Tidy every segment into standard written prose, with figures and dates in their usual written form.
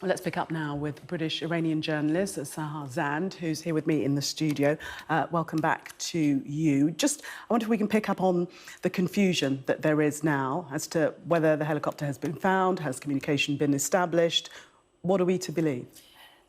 Let's pick up now with British-Iranian journalist SAHAR ZAND, who's here with me in the studio. Welcome back to you. I wonder if we can pick up on the confusion that there is now as to whether the helicopter has been found, has communication been established? What are we to believe?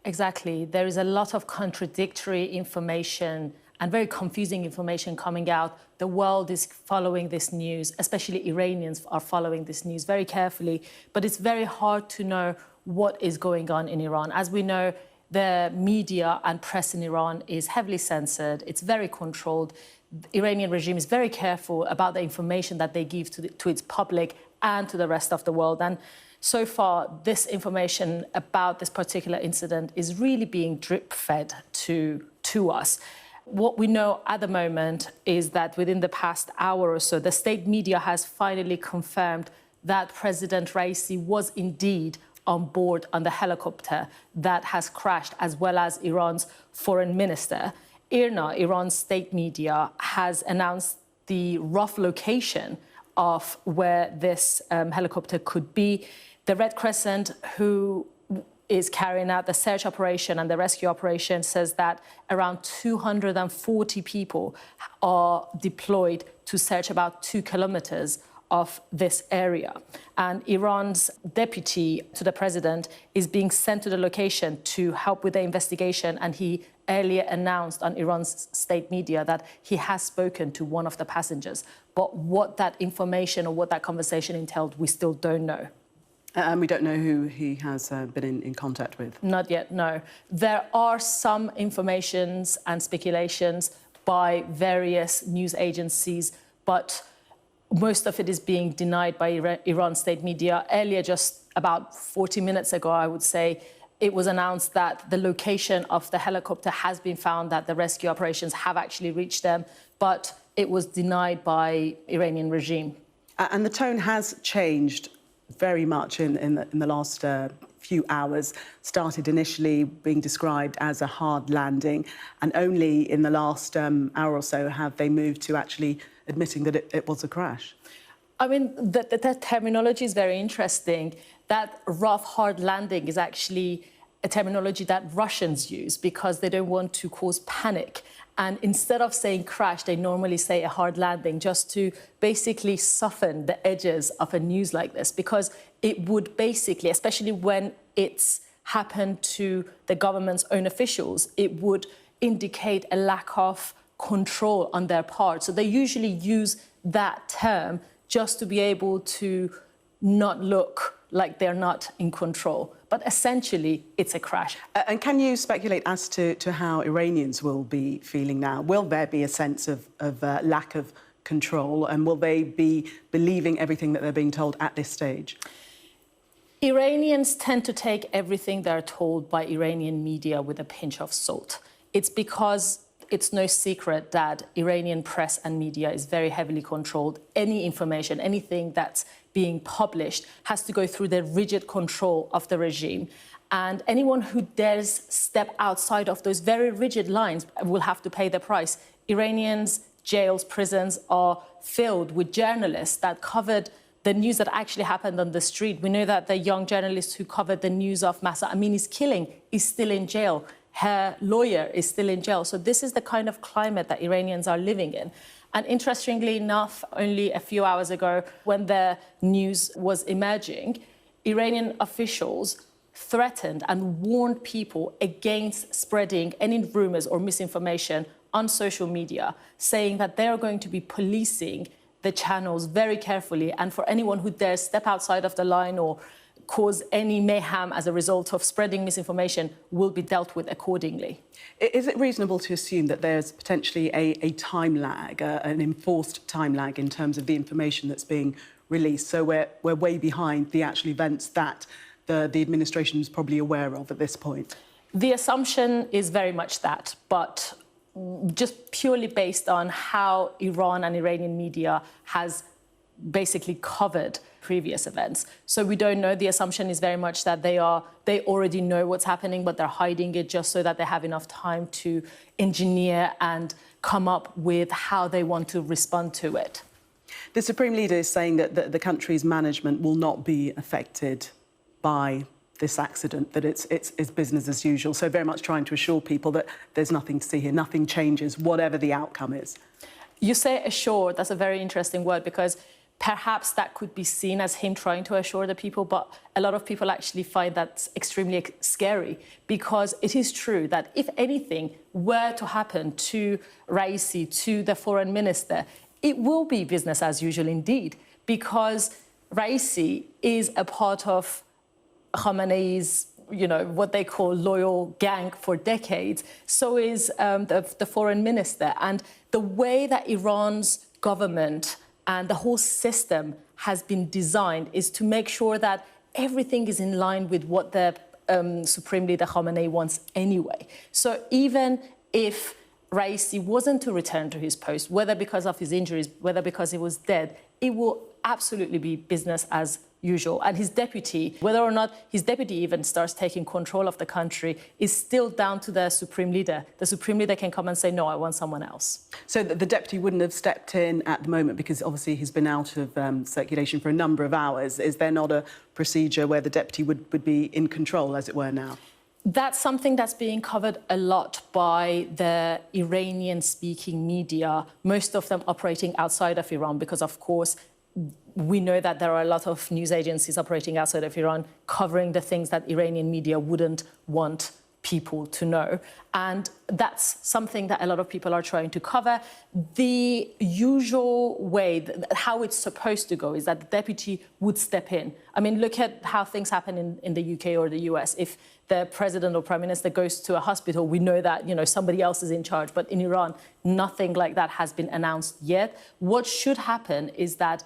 Exactly. There is a lot of contradictory information and very confusing information coming out. The world is following this news, especially Iranians are following this news very carefully, but it's very hard to know what is going on in Iran. As we know, the media and press in Iran is heavily censored. It's very controlled. The Iranian regime is very careful about the information that they give to its public and to the rest of the world. And so far, this information about this particular incident is really being drip-fed to us. What we know at the moment is that within the past hour or so, the state media has finally confirmed that President Raisi was indeed on board on the helicopter that has crashed, as well as Iran's foreign minister. IRNA, Iran's state media, has announced the rough location of where this helicopter could be. The Red Crescent, who is carrying out the search operation and the rescue operation, says that around 240 people are deployed to search about 2 kilometers of this area. And Iran's deputy to the president is being sent to the location to help with the investigation. And he earlier announced on Iran's state media that he has spoken to one of the passengers. But what that information or what that conversation entailed, we still don't know. And we don't know who he has been in contact with? Not yet, no. There are some informations and speculations by various news agencies, but most of it is being denied by Iran state media. Earlier, just about 40 minutes ago, I would say, it was announced that the location of the helicopter has been found, that the rescue operations have actually reached them, but it was denied by Iranian regime. And the tone has changed very much in the last few hours. Started initially being described as a hard landing, and only in the last hour or so have they moved to actually admitting that it was a crash. I mean, the terminology is very interesting. That rough, hard landing is actually a terminology that Russians use because they don't want to cause panic. And instead of saying crash, they normally say a hard landing, just to basically soften the edges of a news like this, because it would basically, especially when it's happened to the government's own officials, it would indicate a lack of control on their part. So they usually use that term just to be able to not look like they're not in control. But essentially, it's a crash. And can you speculate as to how Iranians will be feeling now? Will there be a sense of lack of control, and will they be believing everything that they're being told at this stage? Iranians tend to take everything they're told by Iranian media with a pinch of salt. It's because it's no secret that Iranian press and media is very heavily controlled. Any information, anything that's being published has to go through the rigid control of the regime. And anyone who dares step outside of those very rigid lines will have to pay the price. Iranians' jails, prisons are filled with journalists that covered the news that actually happened on the street. We know that the young journalist who covered the news of Mahsa Amini's killing is still in jail. Her lawyer is still in jail. So this is the kind of climate that Iranians are living in. And interestingly enough, only a few hours ago, when the news was emerging, Iranian officials threatened and warned people against spreading any rumors or misinformation on social media, saying that they are going to be policing the channels very carefully, and for anyone who dares step outside of the line or cause any mayhem as a result of spreading misinformation will be dealt with accordingly. Is it reasonable to assume that there's potentially a time lag, an enforced time lag in terms of the information that's being released? So we're way behind the actual events that the administration is probably aware of at this point? The assumption is very much that, but just purely based on how Iran and Iranian media has basically covered previous events. So we don't know. The assumption is very much that they already know what's happening, but they're hiding it just so that they have enough time to engineer and come up with how they want to respond to it. The Supreme Leader is saying that the country's management will not be affected by this accident, that it's business as usual. So very much trying to assure people that there's nothing to see here, nothing changes, whatever the outcome is. You say assure, that's a very interesting word, because perhaps that could be seen as him trying to assure the people, but a lot of people actually find that extremely scary, because it is true that if anything were to happen to Raisi, to the foreign minister, it will be business as usual indeed, because Raisi is a part of Khamenei's, what they call loyal gang for decades. So is the foreign minister. And the way that Iran's government and the whole system has been designed is to make sure that everything is in line with what the Supreme Leader Khamenei wants anyway. So even if Raisi wasn't to return to his post, whether because of his injuries, whether because he was dead, it will absolutely be business as usual. And his deputy, whether or not his deputy even starts taking control of the country, is still down to the Supreme Leader. The Supreme Leader can come and say, no, I want someone else. So the deputy wouldn't have stepped in at the moment because obviously he's been out of circulation for a number of hours. Is there not a procedure where the deputy would be in control, as it were, now? That's something that's being covered a lot by the Iranian-speaking media, most of them operating outside of Iran, because, of course, we know that there are a lot of news agencies operating outside of Iran covering the things that Iranian media wouldn't want people to know. And that's something that a lot of people are trying to cover. The usual way, how it's supposed to go, is that the deputy would step in. I mean, look at how things happen in the UK or the US. If the president or prime minister goes to a hospital, we know that, somebody else is in charge. But in Iran, nothing like that has been announced yet. What should happen is that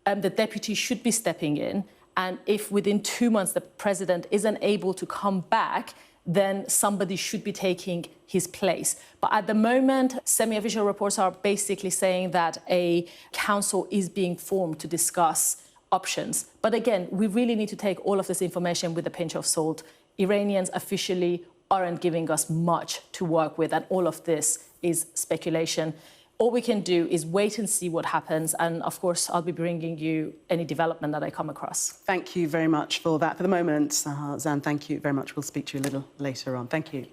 the deputy should be stepping in. And if within 2 months the president isn't able to come back, then somebody should be taking his place. But at the moment, semi-official reports are basically saying that a council is being formed to discuss options. But again, we really need to take all of this information with a pinch of salt. Iranians officially aren't giving us much to work with, and all of this is speculation. All we can do is wait and see what happens. And of course, I'll be bringing you any development that I come across. Thank you very much for that. For the moment, SAHAR ZAND, thank you very much. We'll speak to you a little later on. Thank you.